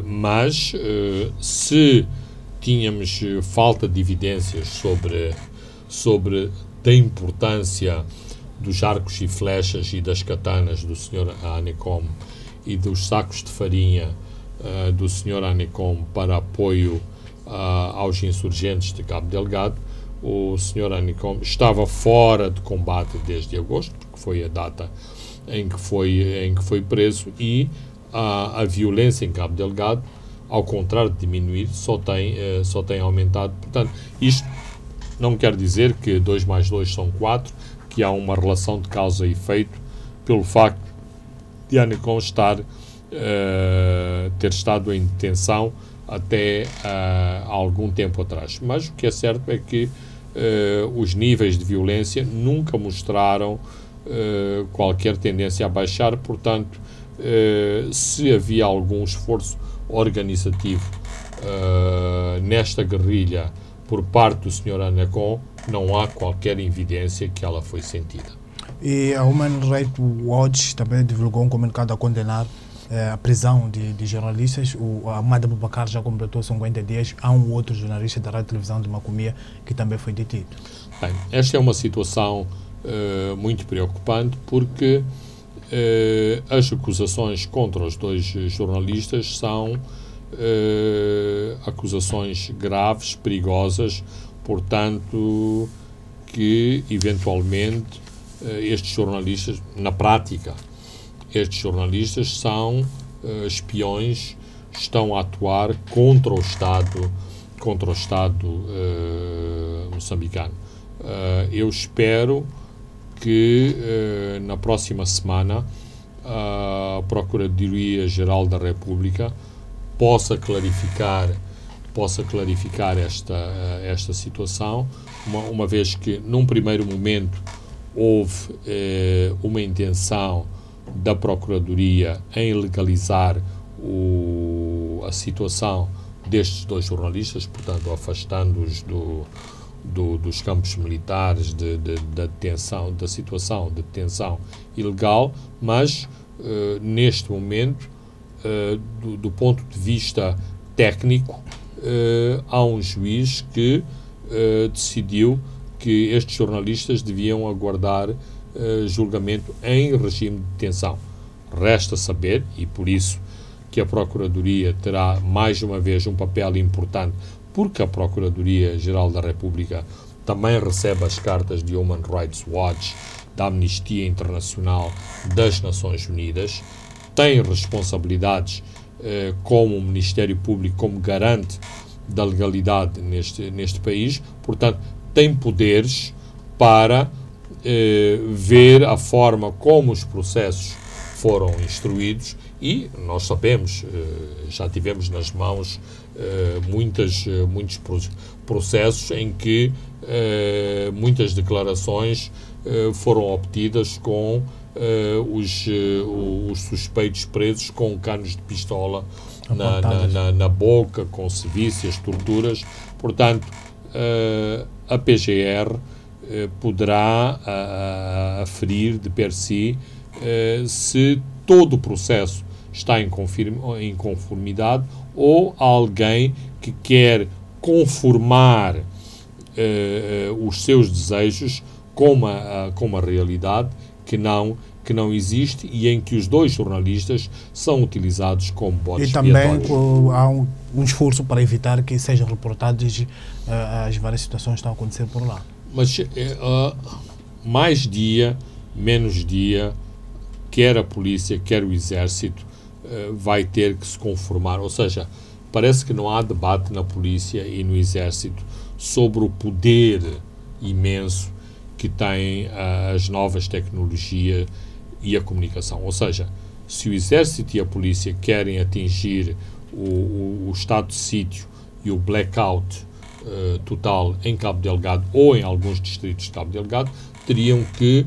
Mas se tínhamos falta de evidências sobre a importância dos arcos e flechas e das katanas do Sr. Anicom e dos sacos de farinha do Sr. Anicom para apoio aos insurgentes de Cabo Delgado, o Sr. Anicom estava fora de combate desde agosto, porque foi a data em que foi preso, e a violência em Cabo Delgado, ao contrário de diminuir, só tem aumentado. Portanto, isto não quer dizer que 2 mais 2 são 4, que há uma relação de causa e efeito pelo facto de Anicom ter estado em detenção até há algum tempo atrás. Mas o que é certo é que os níveis de violência nunca mostraram qualquer tendência a baixar. Portanto, se havia algum esforço organizativo nesta guerrilha por parte do Sr. Anacom, não há qualquer evidência que ela foi sentida. E a Human Rights Watch também divulgou um comunicado a condenar a prisão de jornalistas. O Ahmad Abubakar já completou 50 dias. Há um outro jornalista da Rádio e Televisão de Macomia que também foi detido. Bem, esta é uma situação muito preocupante, porque as acusações contra os dois jornalistas são acusações graves, perigosas, portanto, que eventualmente estes jornalistas, na prática, estes jornalistas são espiões, estão a atuar contra o Estado moçambicano. Eu espero que na próxima semana a Procuradoria-Geral da República possa clarificar esta situação, uma vez que num primeiro momento houve uma intenção da Procuradoria em legalizar a situação destes dois jornalistas, portanto afastando-os dos campos militares, da situação de detenção ilegal, mas neste momento, do ponto de vista técnico, há um juiz que decidiu que estes jornalistas deviam aguardar julgamento em regime de detenção. Resta saber, e por isso que a Procuradoria terá mais uma vez um papel importante, porque a Procuradoria-Geral da República também recebe as cartas de Human Rights Watch, da Amnistia Internacional, das Nações Unidas, tem responsabilidades como o Ministério Público, como garante da legalidade neste país, portanto, tem poderes para ver a forma como os processos foram instruídos, e nós sabemos, já tivemos nas mãos muitos processos em que muitas declarações foram obtidas com os suspeitos presos com canos de pistola na boca, com sevícias, torturas. Portanto, a PGR poderá aferir de per si se todo o processo está em conformidade, ou alguém que quer conformar os seus desejos com a realidade que não existe, e em que os dois jornalistas são utilizados como bodes expiatórios. E também há um esforço para evitar que sejam reportadas as várias situações que estão a acontecer por lá. Mas mais dia, menos dia, quer a polícia, quer o exército, vai ter que se conformar. Ou seja, parece que não há debate na polícia e no exército sobre o poder imenso que têm as novas tecnologias e a comunicação. Ou seja, se o exército e a polícia querem atingir o estado de sítio e o blackout total em Cabo Delgado ou em alguns distritos de Cabo Delgado, teriam que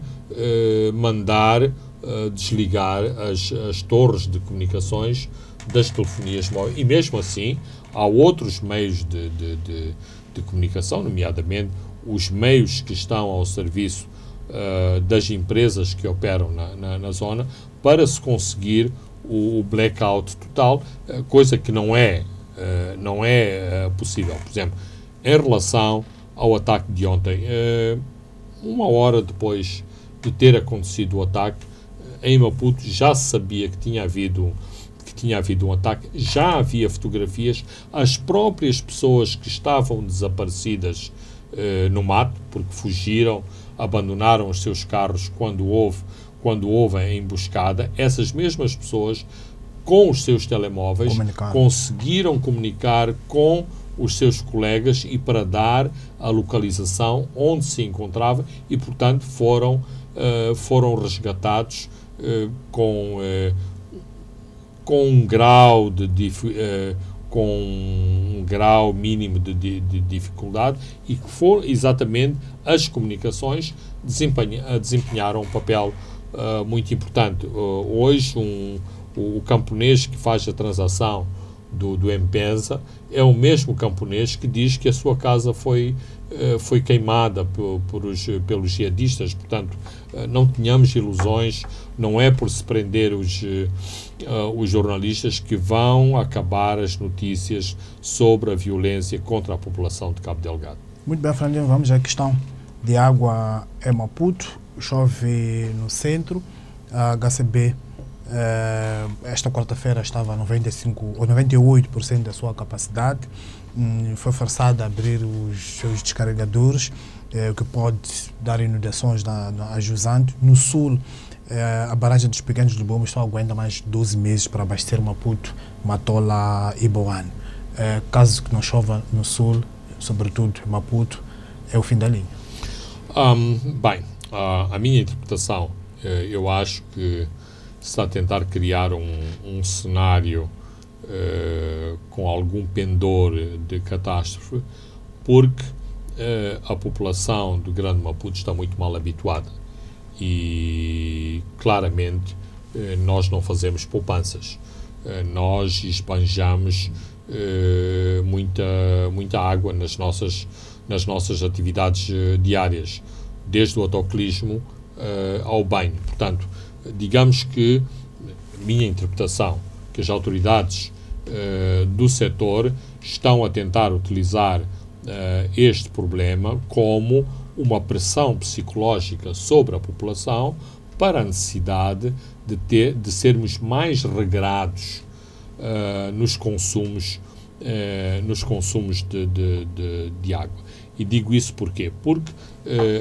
mandar desligar as torres de comunicações das telefonias móveis. E mesmo assim, há outros meios de comunicação, nomeadamente os meios que estão ao serviço das empresas que operam na zona, para se conseguir o blackout total, coisa que não é possível. Por exemplo, em relação ao ataque de ontem, uma hora depois de ter acontecido o ataque, em Maputo já se sabia que tinha havido um ataque, já havia fotografias, as próprias pessoas que estavam desaparecidas no mato, porque fugiram, abandonaram os seus carros quando houve a emboscada, essas mesmas pessoas, com os seus telemóveis, conseguiram comunicar com os seus colegas e para dar a localização onde se encontrava, e, portanto, foram resgatados com um grau com um grau mínimo de dificuldade, e que foram exatamente as comunicações desempenharam um papel muito importante. Hoje, o camponês que faz a transação do M-Pesa é o mesmo camponês que diz que a sua casa foi queimada pelos jihadistas. Portanto, não tenhamos ilusões, não é por se prender os jornalistas que vão acabar as notícias sobre a violência contra a população de Cabo Delgado. Muito bem, Fernandinho, vamos à questão de água em Maputo. Chove no centro, a HCB esta quarta-feira estava a 95 ou 98% da sua capacidade, foi forçada a abrir os seus descarregadores, o que pode dar inundações a jusante. No sul, a barragem dos Pequenos Libombos só aguenta mais 12 meses para abastecer Maputo, Matola e Boane. Caso que não chova no sul, sobretudo Maputo, é o fim da linha. Bem, a minha interpretação, eu acho que se está a tentar criar um cenário com algum pendor de catástrofe, porque a população do Grande Maputo está muito mal habituada e, claramente, nós não fazemos poupanças. Nós esbanjamos muita água nas nossas atividades diárias, desde o autocolismo ao banho. Portanto, digamos que, minha interpretação, que as autoridades do setor estão a tentar utilizar este problema como uma pressão psicológica sobre a população para a necessidade de sermos mais regrados nos consumos de água. E digo isso porquê? Porque,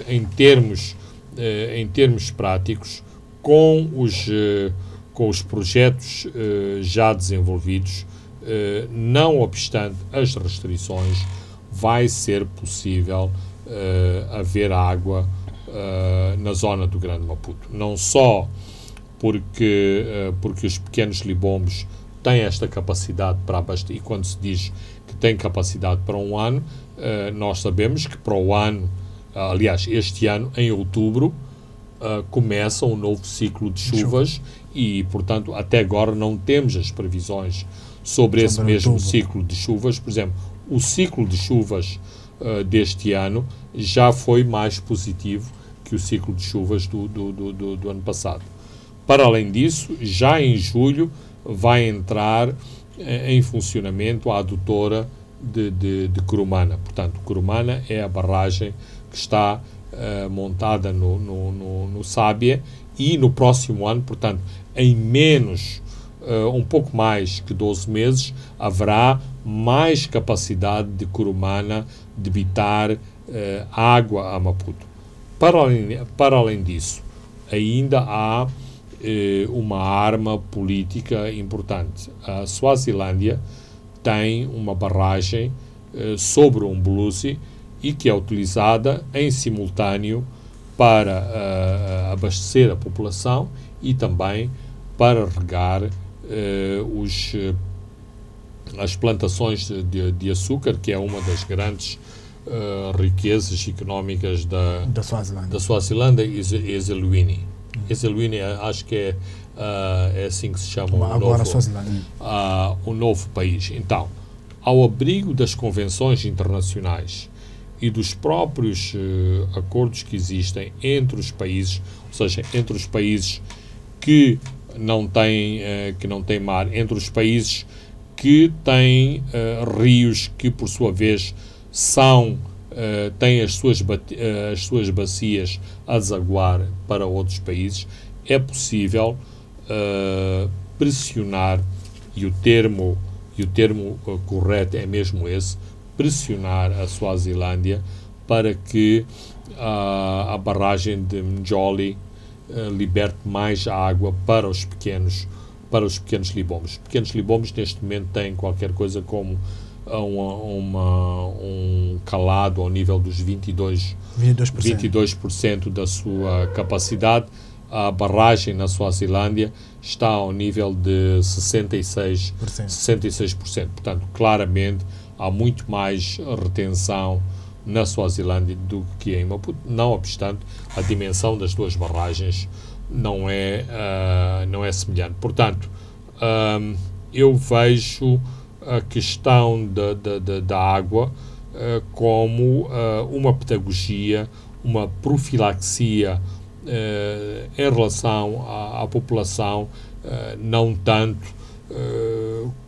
em termos práticos, com os projetos já desenvolvidos, não obstante as restrições, vai ser possível haver água na zona do Grande Maputo. Não só porque os Pequenos Libombos têm esta capacidade para abastecer, e quando se diz que tem capacidade para um ano, nós sabemos que para o ano, aliás, este ano, em outubro, começa um novo ciclo de chuvas e, portanto, até agora não temos as previsões sobre esse mesmo ciclo de chuvas. Por exemplo, o ciclo de chuvas deste ano já foi mais positivo que o ciclo de chuvas do ano passado. Para além disso, já em julho vai entrar em funcionamento a adutora de Curumana. Portanto, Curumana é a barragem que está montada no Sábia, e no próximo ano, portanto, em menos, um pouco mais que 12 meses, haverá mais capacidade de Curumana debitar água a Maputo. Para além disso, ainda há uma arma política importante. A Suazilândia tem uma barragem sobre o Umbuluzi e que é utilizada em simultâneo para abastecer a população e também para regar as plantações de açúcar, que é uma das grandes riquezas económicas da Suazilândia, Ezeluini. Ezeluini, acho que é assim que se chama o novo país. Então, ao abrigo das convenções internacionais e dos próprios acordos que existem entre os países, ou seja, entre os países que não têm mar, entre os países que têm rios que, por sua vez, têm as suas bacias a desaguar para outros países, é possível pressionar, e o termo correto é mesmo esse, pressionar a Suazilândia para que a barragem de Mjoli liberte mais água para os pequenos libombos. Os pequenos libombos neste momento têm qualquer coisa como um calado ao nível dos 22% da sua capacidade, a barragem na Suazilândia está ao nível de 66%. Portanto, claramente, há muito mais retenção na Suazilândia do que em Maputo. Não obstante, a dimensão das duas barragens não é semelhante. Portanto, eu vejo a questão da água como uma pedagogia, uma profilaxia em relação à população, não tanto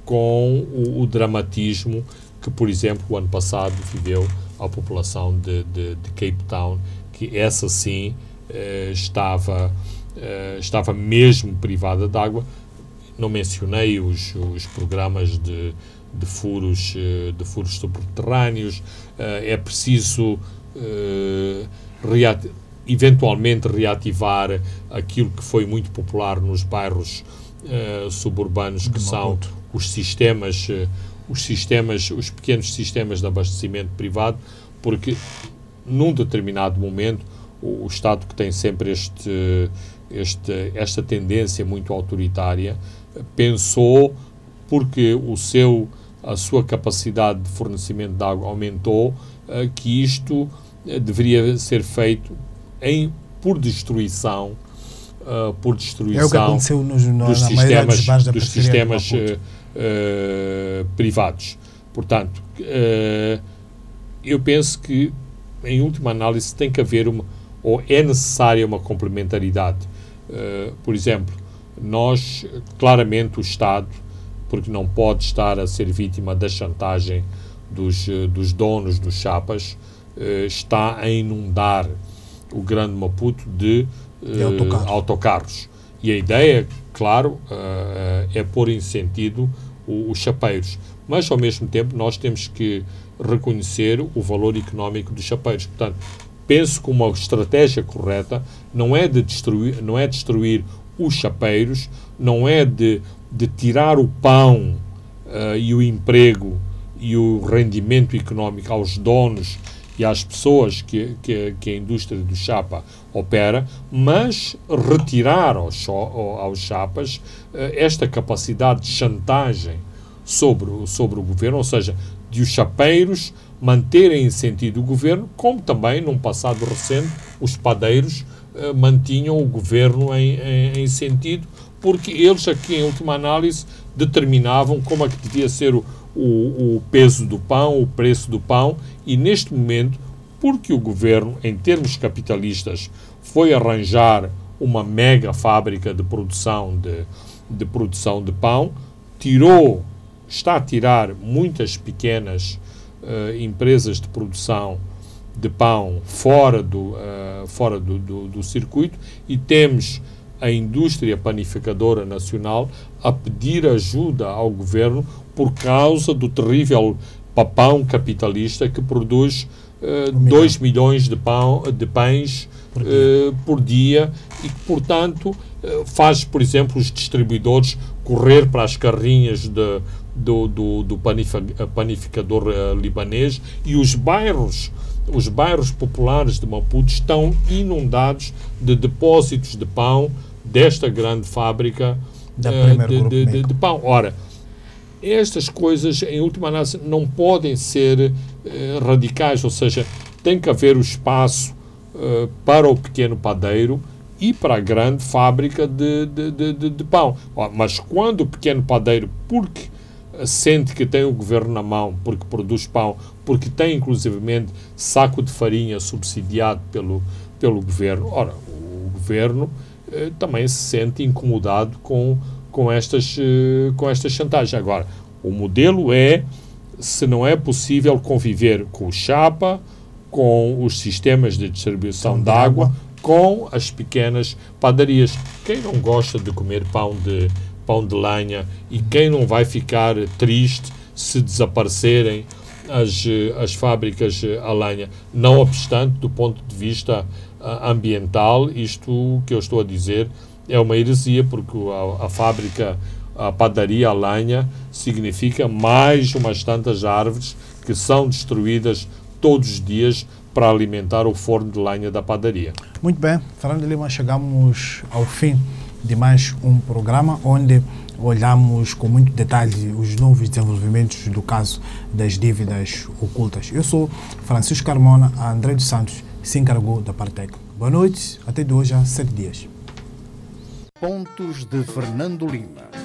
com o dramatismo que, por exemplo, o ano passado viveu a população de Cape Town, que essa sim estava mesmo privada de água. Não mencionei os programas de furos subterrâneos. É preciso eventualmente reativar aquilo que foi muito popular nos bairros suburbanos, que são os pequenos sistemas de abastecimento privado, porque num determinado momento o Estado, que tem sempre esta tendência muito autoritária, pensou, porque a sua capacidade de fornecimento de água aumentou, que isto deveria ser feito por destruição é o que aconteceu dos sistemas privados. Portanto, eu penso que, em última análise, tem que haver ou é necessária uma complementaridade. Por exemplo, claramente o Estado, porque não pode estar a ser vítima da chantagem dos donos dos chapas, está a inundar o Grande Maputo de autocarros. E a ideia, claro, é pôr em sentido os chapeiros. Mas, ao mesmo tempo, nós temos que reconhecer o valor económico dos chapeiros. Portanto, penso que uma estratégia correta não é destruir os chapeiros, não é de tirar o pão e o emprego e o rendimento económico aos donos e às pessoas que a indústria do chapa opera, mas retirar aos chapas esta capacidade de chantagem sobre o governo, ou seja, de os chapeiros manterem em sentido o governo, como também, num passado recente, os padeiros mantinham o governo em sentido, porque eles aqui, em última análise, determinavam como é que devia ser o peso do pão, o preço do pão, e neste momento, porque o governo, em termos capitalistas, foi arranjar uma mega fábrica de produção de pão, está a tirar muitas pequenas empresas de produção de pão fora do circuito, e temos a indústria panificadora nacional a pedir ajuda ao governo por causa do terrível papão capitalista que produz 2 milhões de pães por dia e que, portanto, faz, por exemplo, os distribuidores correr para as carrinhas do panificador libanês, e os bairros populares de Maputo estão inundados de depósitos de pão desta grande fábrica de pão. Ora, estas coisas, em última análise, não podem ser radicais, ou seja, tem que haver o espaço para o pequeno padeiro e para a grande fábrica de pão. Mas quando o pequeno padeiro, porque sente que tem o governo na mão, porque produz pão, porque tem inclusivamente saco de farinha subsidiado pelo governo, ora, o governo também se sente incomodado com estas chantagens. Agora, o modelo é, se não é possível conviver com o chapa, com os sistemas de distribuição de água, com as pequenas padarias. Quem não gosta de comer pão de lenha, e quem não vai ficar triste se desaparecerem as fábricas a lenha? Não obstante, do ponto de vista ambiental, isto que eu estou a dizer é uma heresia, porque a padaria a lenha significa mais umas tantas árvores que são destruídas todos os dias para alimentar o forno de lenha da padaria. Muito bem, Fernando Lima, chegamos ao fim de mais um programa onde olhamos com muito detalhe os novos desenvolvimentos do caso das dívidas ocultas. Eu sou Francisco Carmona, a André dos Santos se encarregou da parte técnica. Boa noite, até de hoje a 7 dias. Pontos de Fernando Lima.